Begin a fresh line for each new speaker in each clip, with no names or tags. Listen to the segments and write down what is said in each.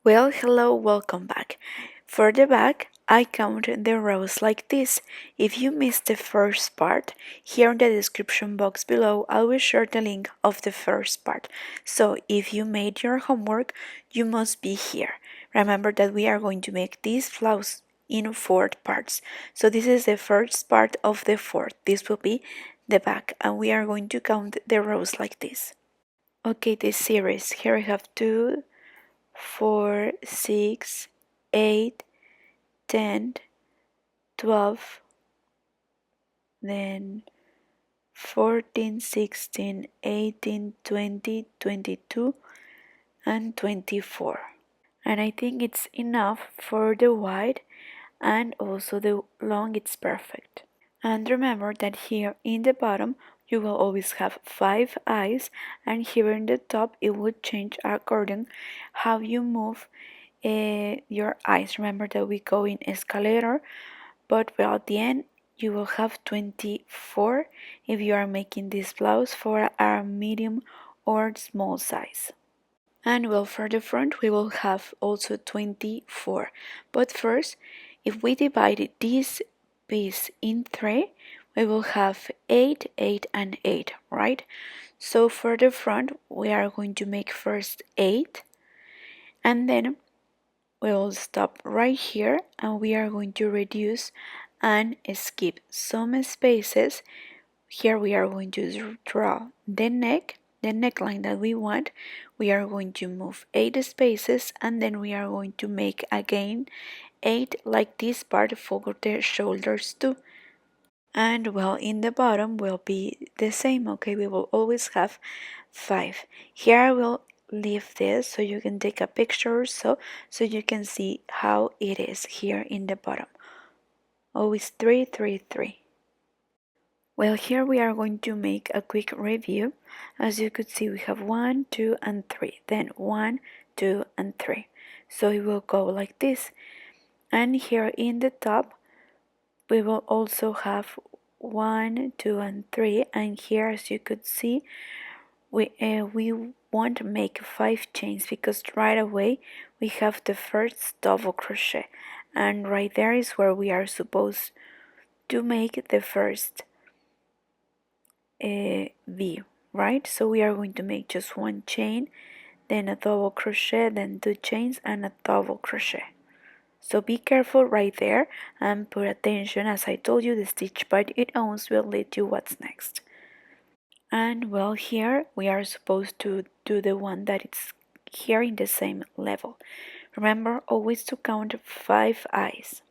Well, hello, welcome back. For the back, I count the rows like this. If you missed the first part, here in the description box below, I will share the link of the first part. So if you made your homework, you must be here. Remember that we are going to make this blouse in 4 parts. So this is the first part of the fourth. This will be the back, and we are going to count the rows like this. Okay, this series, here I have 2, 4, 6, 8, 10, 12, then 14, 16, 18, 20, 22, and 24. And I think it's enough for the wide, and also the long, it's perfect. And remember that here in the bottom you will always have 5 eyes, and here in the top it will change according how you move your eyes. Remember that we go in escalator, but well, at the end you will have 24 if you are making this blouse for a medium or small size. And well, for the front we will have also 24. But first, if we divide this piece in 3, we will have 8, 8, and 8, right? So for the front, we are going to make first 8, and then we will stop right here, and we are going to reduce and skip some spaces. Here we are going to draw the neckline that we want. We are going to move 8 spaces, and then we are going to make again 8 like this part for the shoulders too. And well, in the bottom will be the same. Okay, we will always have 5. Here I will leave this so you can take a picture or so you can see how it is here in the bottom. Always 3, 3, 3. Well, here we are going to make a quick review. As you could see, we have 1, 2, and 3, then 1, 2, and 3. So it will go like this. And here in the top, we will also have 1, 2, and 3. And here, as you could see, we won't make 5 chains because right away we have the first double crochet. And right there is where we are supposed to make the first V, right? So we are going to make just 1 chain, then a double crochet, then 2 chains, and a double crochet. So be careful right there and put attention. As I told you, the stitch by its own will lead you what's next. And well, here we are supposed to do the one that is here in the same level. Remember always to count 5 eyes.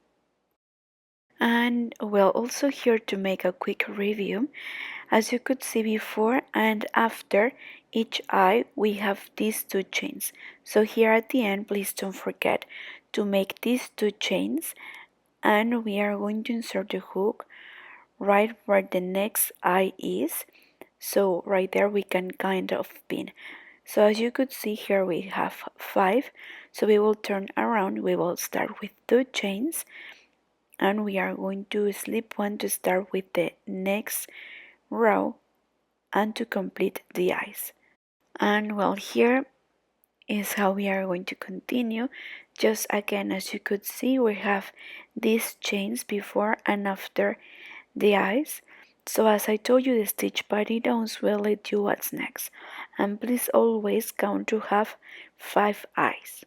And well, also here to make a quick review, as you could see before and after each eye we have these 2 chains. So here at the end, please don't forget to make these 2 chains, and we are going to insert the hook right where the next eye is, so right there we can kind of pin. So as you could see here we have 5, so we will turn around. We will start with 2 chains, and we are going to slip 1 to start with the next row and to complete the eyes. And well, here is how we are going to continue. Just again, as you could see, we have these chains before and after the eyes. So as I told you, the stitch by the ends will lead you what's next. And please always count to have 5 eyes.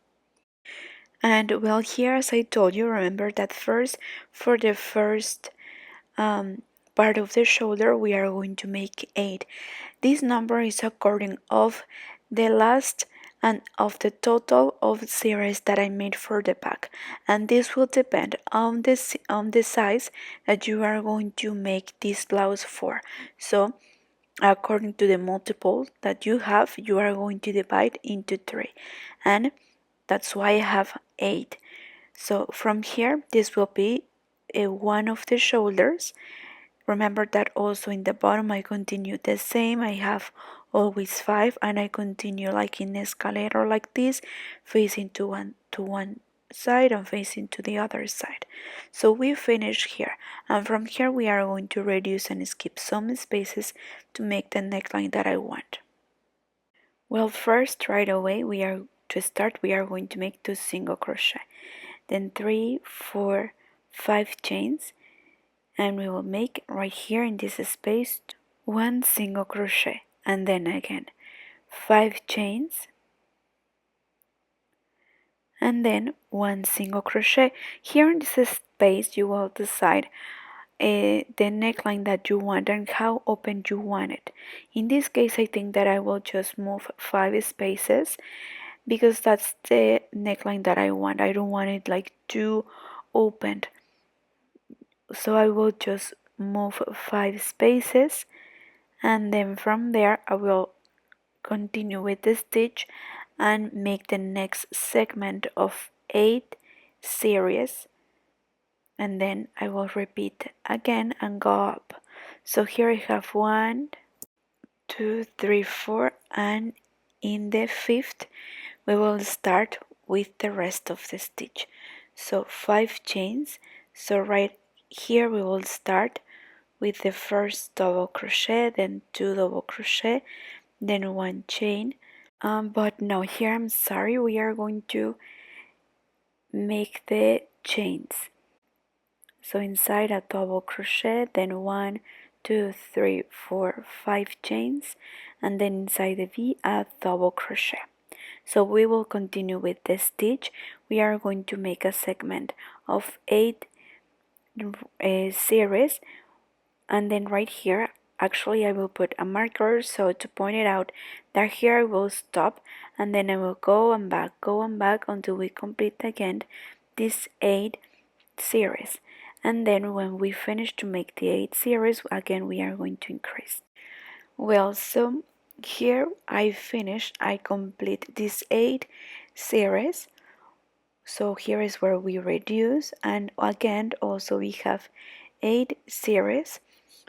And well, here, as I told you, remember that first, for the first part of the shoulder, we are going to make 8. This number is according of the last and of the total of series that I made for the back, and this will depend on the size that you are going to make this blouse for. So according to the multiple that you have, you are going to divide into 3, and that's why I have 8. So from here, this will be one of the shoulders. Remember that also in the bottom I continue the same. I have always 5, and I continue like in escalator like this, facing to one side and facing to the other side. So we finish here, and from here we are going to reduce and skip some spaces to make the neckline that I want. Well, first right away we are to start we are going to make 2 single crochet, then 3, 4, 5 chains, and we will make right here in this space 1 single crochet, and then again 5 chains, and then 1 single crochet. Here in this space you will decide the neckline that you want and how open you want it. In this case I think that I will just move 5 spaces because that's the neckline that I want. I don't want it like too opened, so I will just move 5 spaces, and then from there I will continue with the stitch and make the next segment of 8 series, and then I will repeat again and go up. So here I have 1, 2, 3, 4, and in the 5th we will start with the rest of the stitch. So 5 chains. So right here we will start with the first double crochet, then 2 double crochet, then 1 chain. But no, here I'm sorry, we are going to make the chains. So inside a double crochet, then 1, 2, 3, 4, 5 chains, and then inside the V a double crochet. So we will continue with the stitch. We are going to make a segment of 8 series, and then right here actually I will put a marker so to point it out that here I will stop, and then I will go and back until we complete again this 8 series, and then when we finish to make the 8 series again we are going to increase. Well, so here I complete this 8 series. So here is where we reduce, and again also we have 8 series.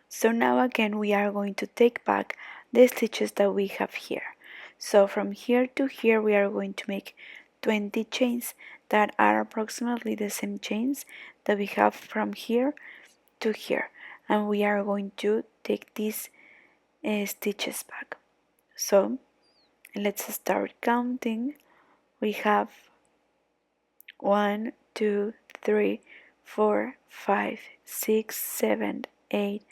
So now again we are going to take back the stitches that we have here. So from here to here we are going to make 20 chains that are approximately the same chains that we have from here to here, and we are going to take these stitches back. So let's start counting. We have 1, 2, 3, 4, 5, 6, 7, 8,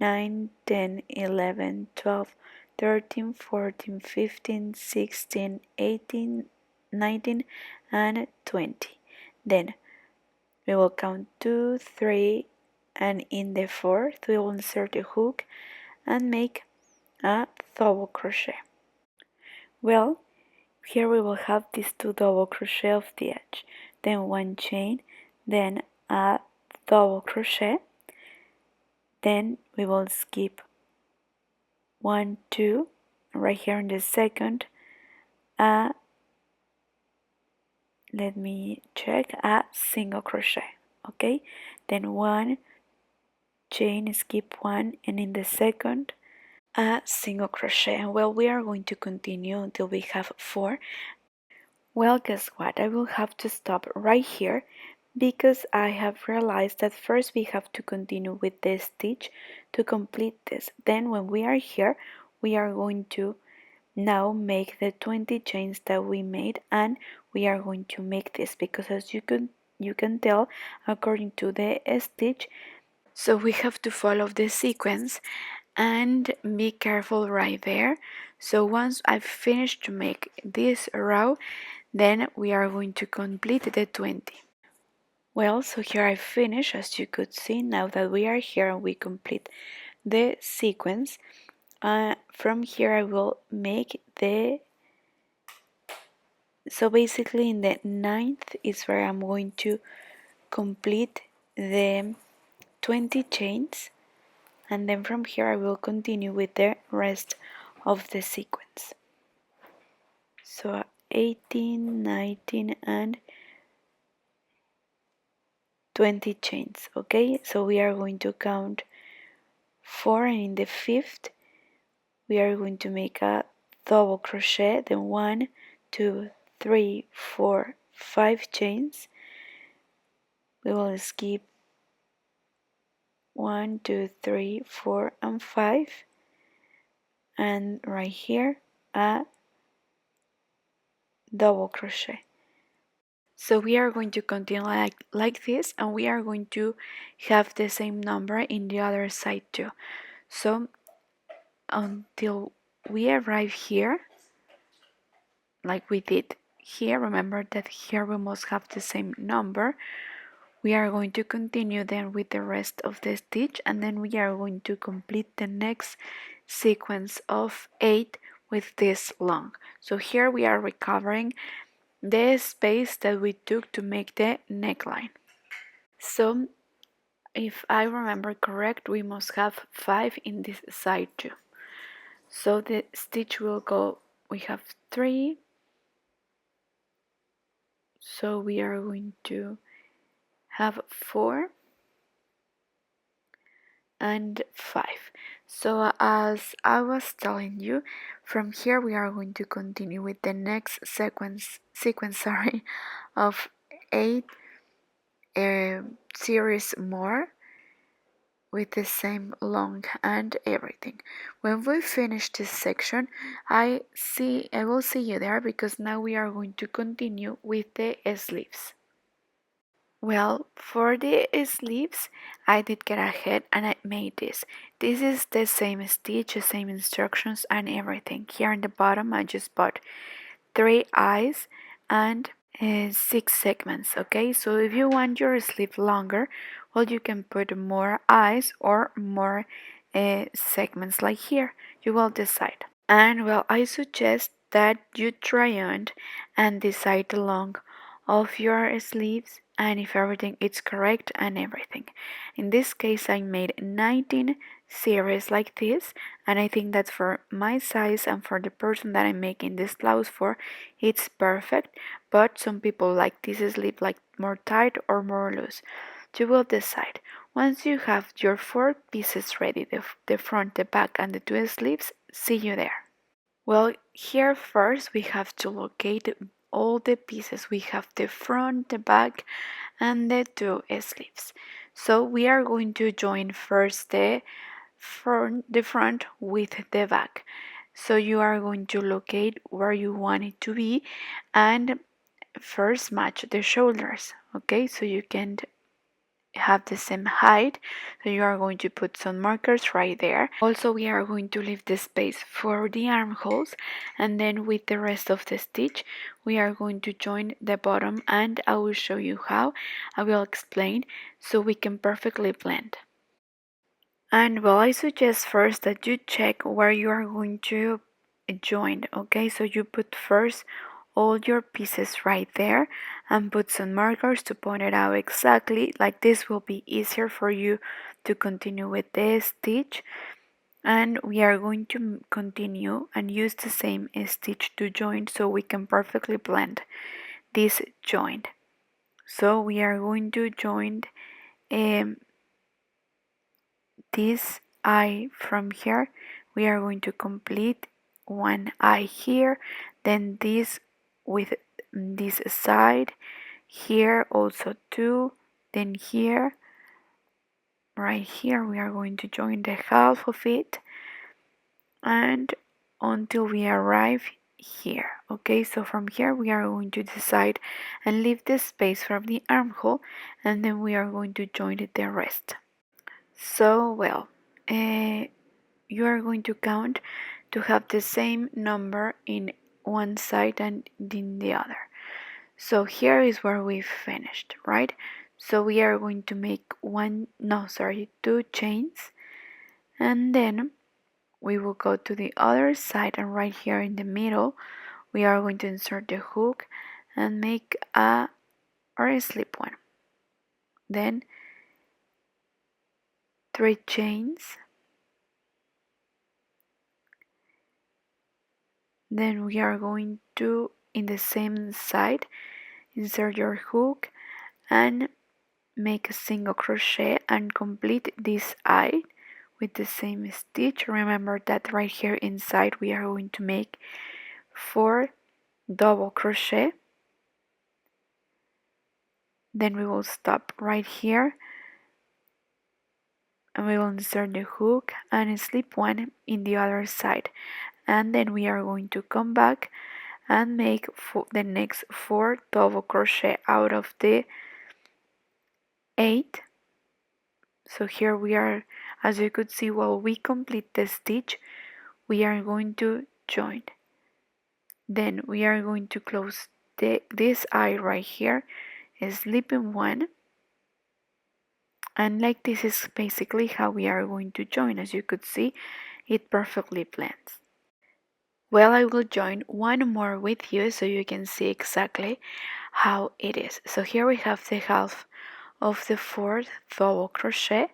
9, 10, 11, 12, 13, 14, 15, 16, 18, 19, and 20. Then we will count 2, 3, and in the 4th we will insert a hook and make a double crochet. Well, here we will have these 2 double crochet of the edge, then 1 chain, then a double crochet, then we will skip 1, 2, right here in the second, let me check, a single crochet, okay, then 1 chain, skip 1, and in the second a single crochet. And well, we are going to continue until we have 4. Well, guess what, I will have to stop right here because I have realized that first we have to continue with this stitch to complete this. Then when we are here we are going to now make the 20 chains that we made, and we are going to make this because as you can tell according to the stitch, so we have to follow the sequence and be careful right there. So once I've finished to make this row, then we are going to complete the 20. Well, so here I finished, as you could see. Now that we are here and we complete the sequence, from here I will make the, so basically in the 9th is where I'm going to complete the 20 chains, and then from here I will continue with the rest of the sequence. So 18, 19, and 20 chains. Okay, so we are going to count 4, and in the 5th we are going to make a double crochet, then 1, 2, 3, 4, 5 chains. We will skip 1, 2, 3, 4, and 5, and right here a double crochet. So we are going to continue like this, and we are going to have the same number in the other side too. So until we arrive here, like we did here, remember that here we must have the same number. We are going to continue then with the rest of the stitch, and then we are going to complete the next sequence of 8 with this long. So here we are recovering the space that we took to make the neckline. So if I remember correct, we must have 5 in this side too. So the stitch will go, we have 3, so we are going to have 4 and 5. So as I was telling you, from here we are going to continue with the next sequence of 8 series more with the same long and everything. When we finish this section, I will see you there, because now we are going to continue with the sleeves. Well, for the sleeves, I did get ahead and I made this. This is the same stitch, the same instructions and everything. Here in the bottom, I just put 3 eyes and 6 segments. Okay, so if you want your sleeve longer, well, you can put more eyes or more segments like here. You will decide. And well, I suggest that you try on and decide the length of your sleeves and if everything is correct and everything. In this case, I made 19 series like this, and I think that for my size and for the person that I'm making this blouse for, it's perfect. But some people like this sleeve like more tight or more loose. You will decide. Once you have your 4 pieces ready, the front, the back, and the 2 sleeves, see you there. Well, here first we have to locate all the pieces. We have the front, the back, and the 2 sleeves. So we are going to join first the front with the back. So you are going to locate where you want it to be and first match the shoulders. Okay, so you can have the same height, so you are going to put some markers right there. Also, we are going to leave the space for the armholes, and then with the rest of the stitch we are going to join the bottom, and I will show you how. I will explain so we can perfectly blend. And well, I suggest first that you check where you are going to join. Okay, so you put first all your pieces right there and put some markers to point it out exactly. Like this will be easier for you to continue with the stitch. And we are going to continue and use the same stitch to join so we can perfectly blend this joint. So we are going to join this eye from here. We are going to complete one eye here, then this with this side, here also 2, then here, right here we are going to join the half of it, and until we arrive here. Okay, so from here we are going to decide and leave the space from the armhole, and then we are going to join the rest. So well, you are going to count to have the same number in one side and in the other. So here is where we finished, right? So we are going to make 2 chains, and then we will go to the other side, and right here in the middle we are going to insert the hook and make a or slip one. Then 3 chains. Then we are going to, in the same side, insert your hook and make a single crochet and complete this eye with the same stitch. Remember that right here inside we are going to make 4 double crochet. Then we will stop right here and we will insert the hook and slip one in the other side, and then we are going to come back and make the next 4 double crochet out of the 8. So here we are, as you could see, while we complete the stitch, we are going to join. Then we are going to close this eye right here, slip in one, and like this is basically how we are going to join. As you could see, it perfectly blends. Well, I will join one more with you so you can see exactly how it is. So here we have the half of the 4th double crochet,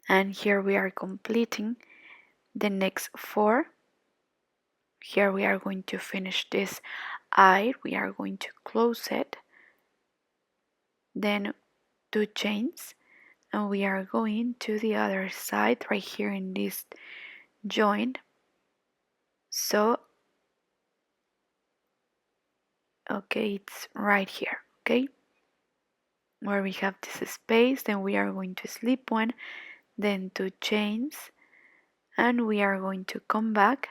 and here we are completing the next 4. Here we are going to finish this eye, we are going to close it, then 2 chains, and we are going to the other side right here in this joint. So okay, it's right here, okay, where we have this space. Then we are going to slip one, then 2 chains, and we are going to come back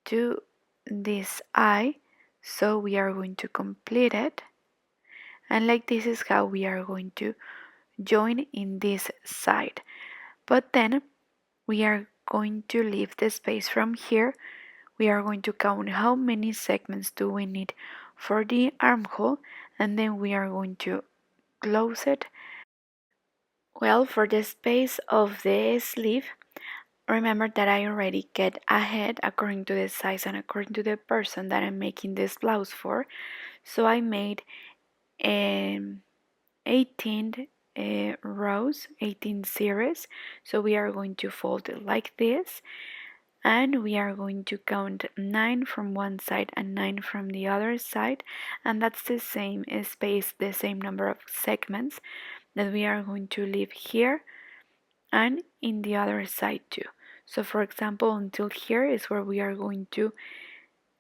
to this eye. So we are going to complete it, and like this is how we are going to join in this side. But then we are going to leave the space from here. We are going to count how many segments do we need for the armhole, and then we are going to close it. Well, for the space of the sleeve, remember that I already get ahead according to the size and according to the person that I'm making this blouse for. So I made 18 rows, 18 series. So we are going to fold it like this, and we are going to count 9 from one side and 9 from the other side, and that's the same space, the same number of segments that we are going to leave here and in the other side too. So for example, until here is where we are going to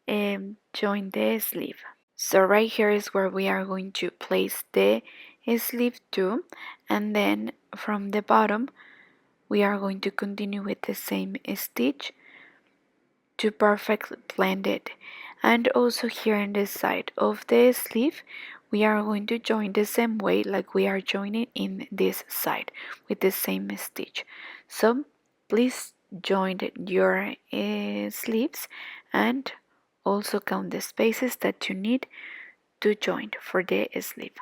join the sleeve. So right here is where we are going to place the sleeve too, and then from the bottom we are going to continue with the same stitch to perfectly blend it. And also here in the side of the sleeve we are going to join the same way like we are joining in this side with the same stitch. So please join your sleeves and also count the spaces that you need to join for the sleeve.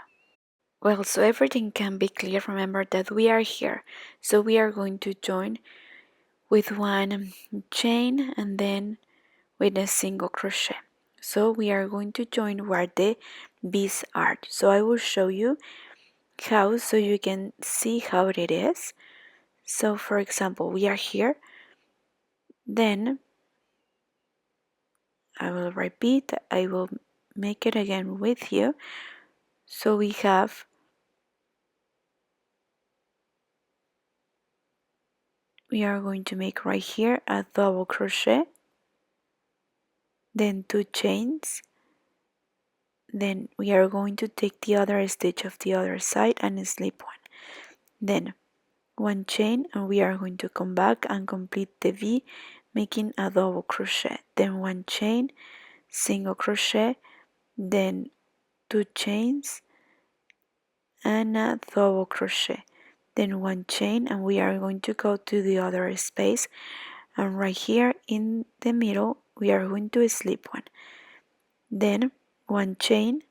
Well, so everything can be clear, remember that we are here, so we are going to join with one chain and then with a single crochet. So we are going to join where the bees are. So I will show you how, so you can see how it is. So for example, we are here, then I will repeat, I will make it again with you. So we have we are going to make right here a double crochet, then 2 chains, then we are going to take the other stitch of the other side and slip one, then 1 chain, and we are going to come back and complete the V making a double crochet, then 1 chain, single crochet, then 2 chains and a double crochet, then 1 chain, and we are going to go to the other space, and right here in the middle we are going to slip one, then 1 chain,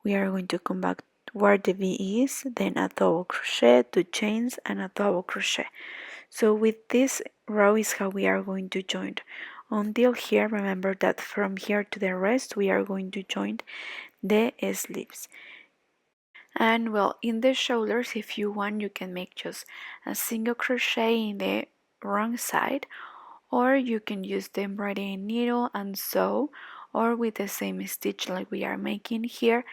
we are going to come back where the V is, then a double crochet, 2 chains and a double crochet. So with this row is how we are going to join until here. Remember that from here to the rest we are going to join the sleeves. And well, in the shoulders, if you want, you can make just a single crochet in the wrong side, or you can use the embroidery needle and sew, or with the same stitch like we are making here,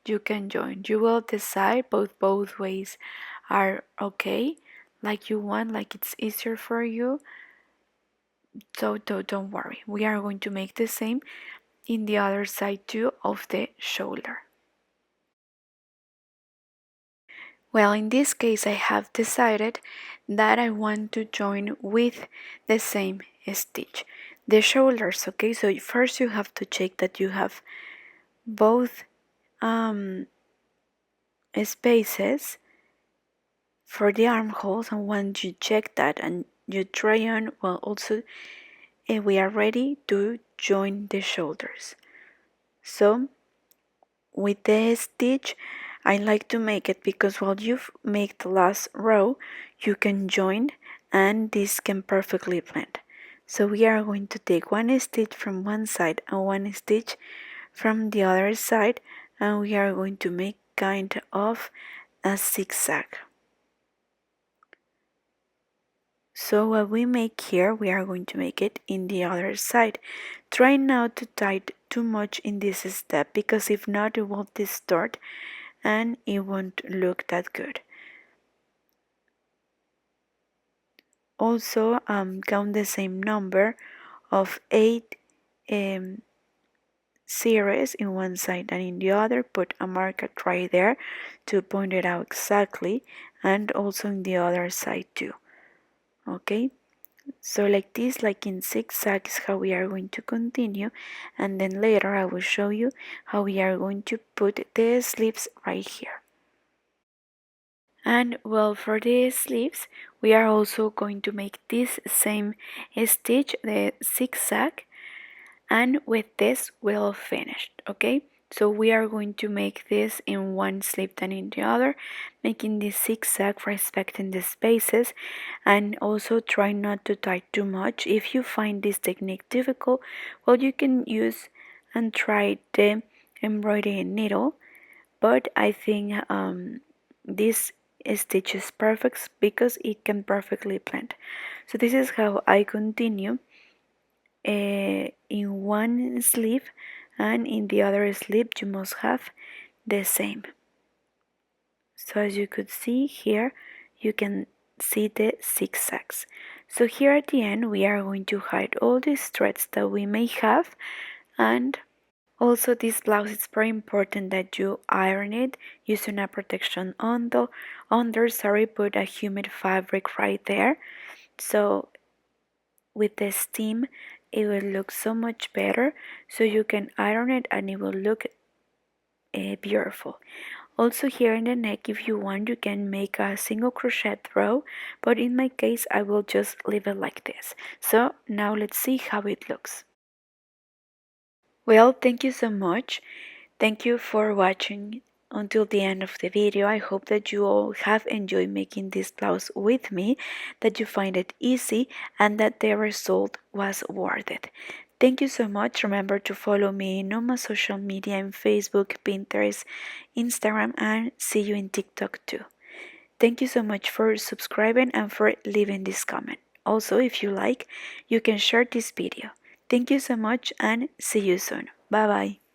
you can join. You will decide, both ways are okay, like you want, like it's easier for you. So don't worry, we are going to make the same in the other side too of the shoulder. Well, in this case I have decided that I want to join with the same stitch. the shoulders. Okay, so first you have to check that you have both spaces for the armholes, and once you check that and you try on, well, also we are ready to join the shoulders. So with the stitch, I like to make it because while you make the last row, you can join and this can perfectly blend. So we are going to take one stitch from one side and one stitch from the other side, and we are going to make kind of a zigzag. So what we make here, we are going to make it in the other side. Try not to tight too much in this step, because if not it will distort and it won't look that good. Also count the same number of 8 series in one side and in the other. Put a marker right there to point it out exactly, and also in the other side too. Okay, so like this, like in zigzag, is how we are going to continue, and then later I will show you how we are going to put the sleeves right here. And well, for the sleeves we are also going to make this same stitch, the zigzag, and with this we'll finish. Okay, so we are going to make this in one sleeve and in the other, making this zigzag, respecting the spaces, and also try not to tie too much. If you find this technique difficult, well, you can use and try the embroidery needle, but I think this stitch is perfect because it can perfectly blend. So this is how I continue in one sleeve, and in the other sleeve you must have the same. So as you could see here, you can see the zigzags. So here at the end we are going to hide all these threads that we may have. And also this blouse, it's very important that you iron it using a protection under, put a humid fabric right there, so with the steam it will look so much better. So you can iron it and it will look beautiful. Also here in the neck, if you want, you can make a single crochet row, but in my case I will just leave it like this. So now let's see how it looks. Well, thank you so much. Thank you for watching until the end of the video. I hope that you all have enjoyed making this blouse with me, that you find it easy, and that the result was worth it. Thank you so much. Remember to follow me on my social media in Facebook, Pinterest, Instagram, and see you in TikTok too. Thank you so much for subscribing and for leaving this comment. Also, if you like, you can share this video. Thank you so much and see you soon. Bye bye.